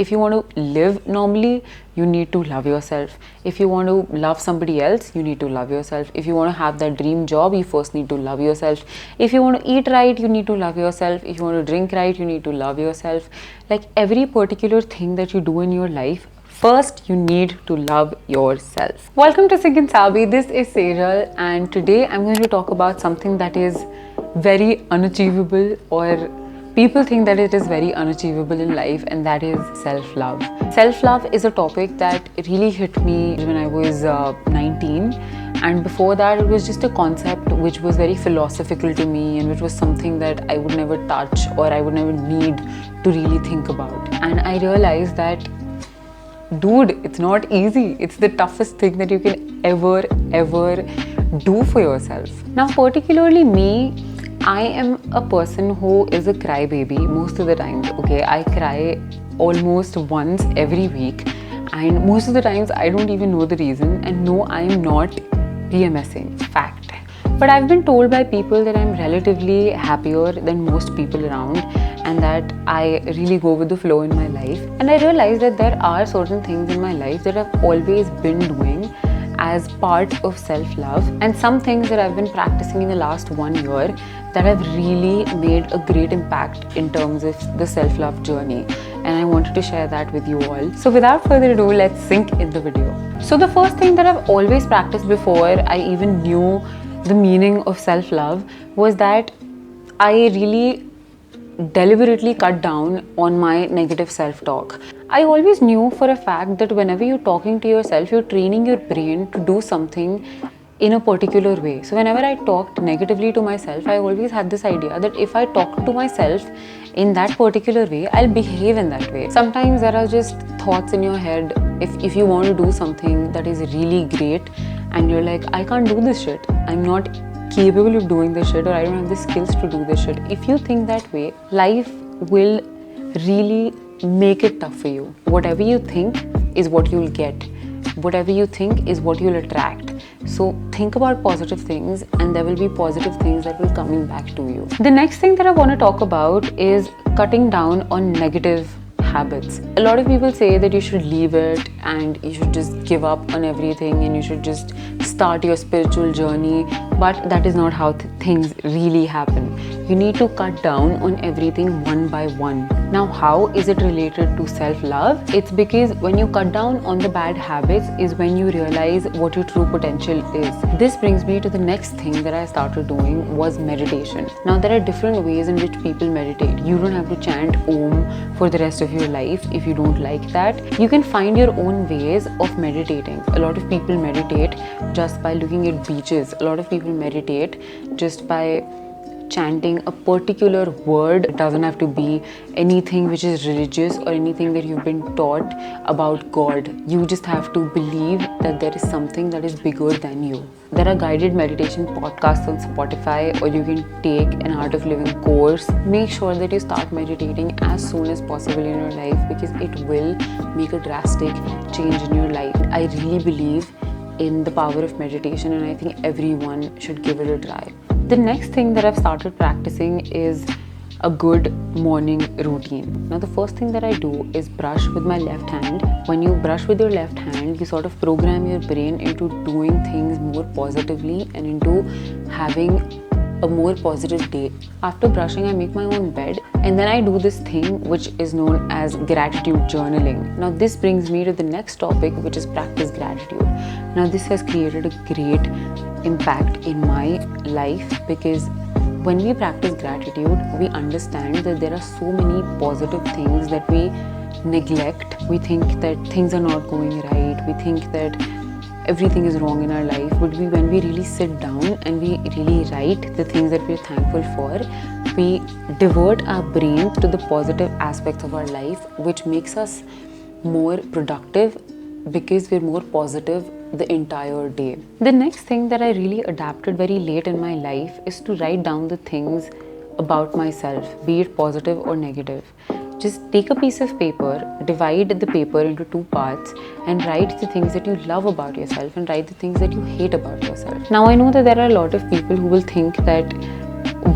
if you want to live normally, you need to love yourself. If you want to love somebody else, you need to love yourself. If you want to have that dream job, you first need to love yourself. If you want to eat right, you need to love yourself. If you want to drink right, you need to love yourself. Like every particular thing that you do in your life, first, you need to love yourself. Welcome to Sikh and Sabi. This is Sejal, and today I'm going to talk about something that is very unachievable, or people think that it is very unachievable in life, and that is self-love. Self-love is a topic that really hit me when I was 19, and before that it was just a concept which was very philosophical to me, and which was something that I would never touch or I would never need to really think about. And I realized that, dude, it's not easy. It's the toughest thing that you can ever do for yourself. Now, particularly me, I am a person who is a crybaby most of the times. Okay, I cry almost once every week, and most of the times I don't even know the reason. And no, I am not PMSing. Fact. But I've been told by people that I'm relatively happier than most people around, and that I really go with the flow in my life. And I realized that there are certain things in my life that I've always been doing as part of self-love, and some things that I've been practicing in the last 1 year that have really made a great impact in terms of the self-love journey. And I wanted to share that with you all. So without further ado, let's sink in the video. So the first thing that I've always practiced before I even knew the meaning of self-love was that I really deliberately cut down on my negative self-talk. I always knew for a fact that whenever you're talking to yourself, you're training your brain to do something in a particular way. So whenever I talked negatively to myself, I always had this idea that if I talk to myself in that particular way, I'll behave in that way. Sometimes there are just thoughts in your head. If you want to do something that is really great and you're like, I can't do this shit, I'm not capable of doing this shit, or I don't have the skills to do this shit. If you think that way, life will really make it tough for you. Whatever you think is what you'll get. Whatever you think is what you'll attract. So think about positive things, and there will be positive things that will coming back to you. The next thing that I want to talk about is cutting down on negative habits. A lot of people say that you should leave it and you should just give up on everything and you should just start your spiritual journey, but that is not how things really happen. You need to cut down on everything one by one. Now, how is it related to self-love? It's because when you cut down on the bad habits is when you realize what your true potential is. This brings me to the next thing that I started doing was meditation. Now, there are different ways in which people meditate. You don't have to chant Om for the rest of your life if you don't like that. You can find your own ways of meditating. A lot of people meditate just by looking at beaches. A lot of people meditate just by chanting a particular word. It doesn't have to be anything which is religious or anything that you've been taught about God. You just have to believe that there is something that is bigger than you. There are guided meditation podcasts on Spotify, or you can take an Art of Living course. Make sure that you start meditating as soon as possible in your life, because it will make a drastic change in your life. I really believe in the power of meditation, and I think everyone should give it a try. The next thing that I've started practicing is a good morning routine. Now, the first thing that I do is brush with my left hand. When you brush with your left hand, you sort of program your brain into doing things more positively and into having a more positive day. After brushing, I make my own bed, and then I do this thing which is known as gratitude journaling. Now, this brings me to the next topic, which is practice gratitude. Now, this has created a great impact in my life, because when we practice gratitude, we understand that there are so many positive things that we neglect. We think that things are not going right. We think that everything is wrong in our life. But when we really sit down and we really write the things that we're thankful for, we divert our brain to the positive aspects of our life, which makes us more productive because we're more positive the entire day. The next thing that I really adapted very late in my life is to write down the things about myself, be it positive or negative. Just take a piece of paper, divide the paper into two parts, and write the things that you love about yourself and write the things that you hate about yourself. Now, I know that there are a lot of people who will think that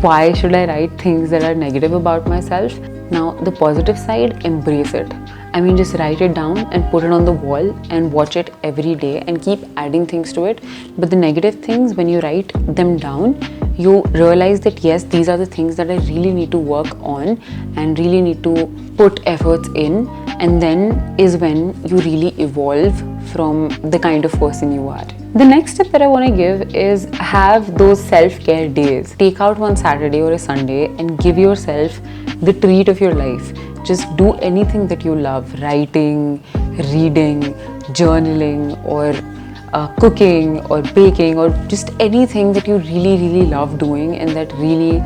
why should I write things that are negative about myself? Now, the positive side, embrace it. I mean, just write it down and put it on the wall and watch it every day and keep adding things to it. But the negative things, when you write them down, you realize that yes, these are the things that I really need to work on and really need to put efforts in, and then is when you really evolve from the kind of person you are. The next tip that I want to give is have those self-care days. Take out one Saturday or a Sunday and give yourself the treat of your life. Just do anything that you love, writing, reading, journaling, or cooking or baking, or just anything that you really love doing and that really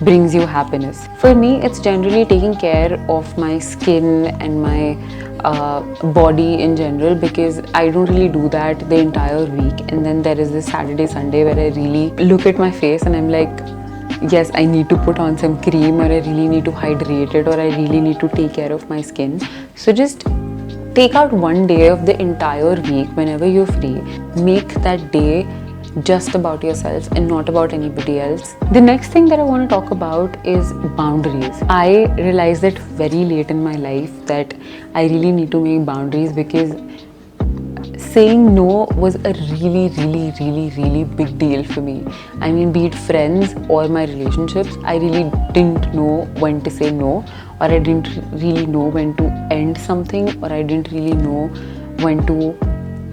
brings you happiness. For me, it's generally taking care of my skin and my body in general, because I don't really do that the entire week, and then there is this Saturday, Sunday where I really look at my face and I'm like, yes, I need to put on some cream, or I really need to hydrate it, or I really need to take care of my skin. So just take out one day of the entire week whenever you're free. Make that day just about yourself and not about anybody else. The next thing that I want to talk about is boundaries. I realized that very late in my life that I really need to make boundaries, because saying no was a really big deal for me. I mean, be it friends or my relationships, I really didn't know when to say no, or I didn't really know when to end something, or I didn't really know when to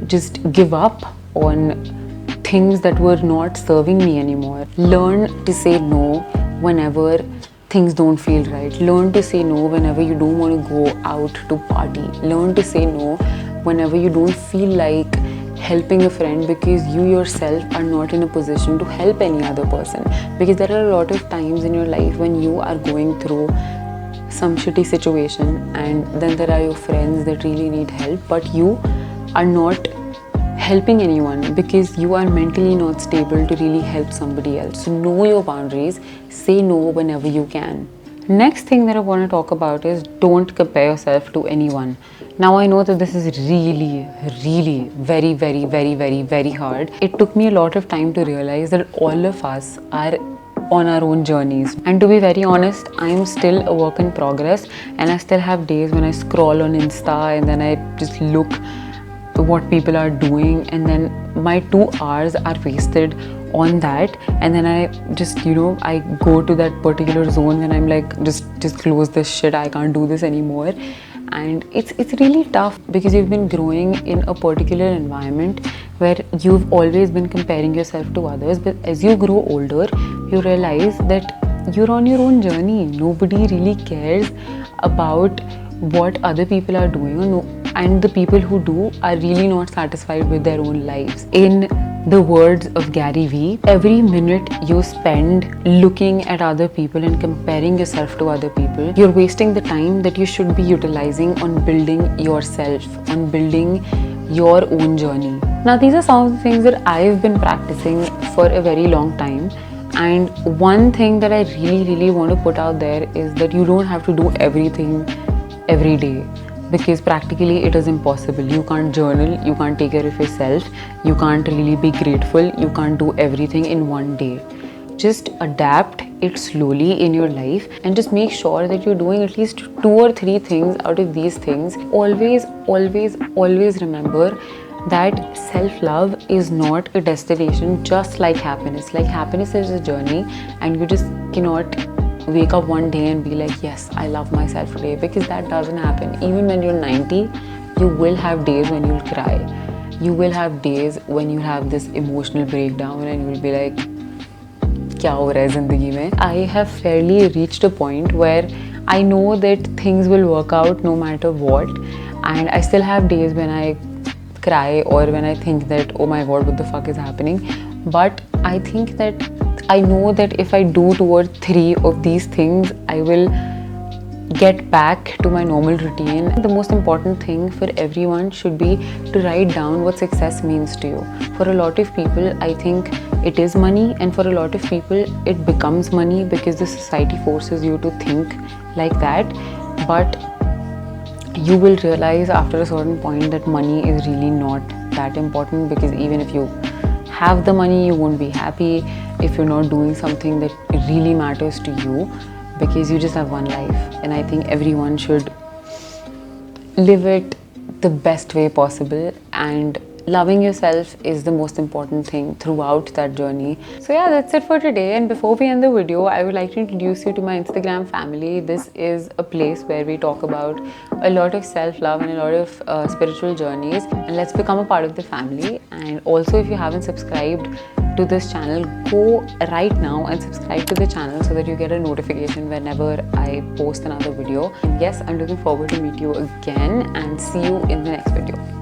just give up on things that were not serving me anymore. Learn to say no whenever things don't feel right. Learn to say no whenever you don't want to go out to party. Learn to say no whenever you don't feel like helping a friend because you yourself are not in a position to help any other person. Because there are a lot of times in your life when you are going through some shitty situation, and then there are your friends that really need help, but you are not helping anyone because you are mentally not stable to really help somebody else. So know your boundaries, say no whenever you can. Next thing that I want to talk about is don't compare yourself to anyone. Now I know that this is really very hard. It took me a lot of time to realize that all of us are on our own journeys, and to be very honest, I'm still a work in progress, and I still have days when I scroll on Insta and then I just look what people are doing, and then my 2 hours are wasted on that, and then I just I go to that particular zone and I'm like, just close this shit, I can't do this anymore. And it's really tough because you've been growing in a particular environment where you've always been comparing yourself to others, but as you grow older you realize that you're on your own journey. Nobody really cares about what other people are doing, and the people who do are really not satisfied with their own lives. In the words of Gary Vee, every minute you spend looking at other people and comparing yourself to other people, you're wasting the time that you should be utilizing on building yourself, on building your own journey. Now, these are some of the things that I've been practicing for a very long time. And one thing that I really want to put out there is that you don't have to do everything every day, because practically it is impossible. You can't journal, you can't take care of yourself, you can't really be grateful, you can't do everything in one day. Just adapt it slowly in your life and just make sure that you're doing at least 2 or 3 things out of these things. Always remember that self-love is not a destination, just like happiness. Like happiness is a journey, and you just cannot wake up one day and be like, yes, I love myself today, because that doesn't happen. Even when you're 90, you will have days when you'll cry. You will have days when you have this emotional breakdown and you'll be like, kya ho raha hai zindagi mein? I have fairly reached a point where I know that things will work out no matter what, and I still have days when I cry or when I think that, oh my god, what the fuck is happening? But I think that I know that if I do 2 or 3 of these things, I will get back to my normal routine. The most important thing for everyone should be to write down what success means to you. For a lot of people, I think it is money, and for a lot of people, it becomes money because the society forces you to think like that. But you will realize after a certain point that money is really not that important, because even if you have the money, you won't be happy if you're not doing something that really matters to you, because you just have one life, and I think everyone should live it the best way possible, and loving yourself is the most important thing throughout that journey. So yeah, that's it for today, and before we end the video, I would like to introduce you to my Instagram family. This is a place where we talk about a lot of self-love and a lot of spiritual journeys, and let's become a part of the family. And also, if you haven't subscribed to this channel, go right now and subscribe to the channel so that you get a notification whenever I post another video. And yes, I'm looking forward to meet you again and see you in the next video.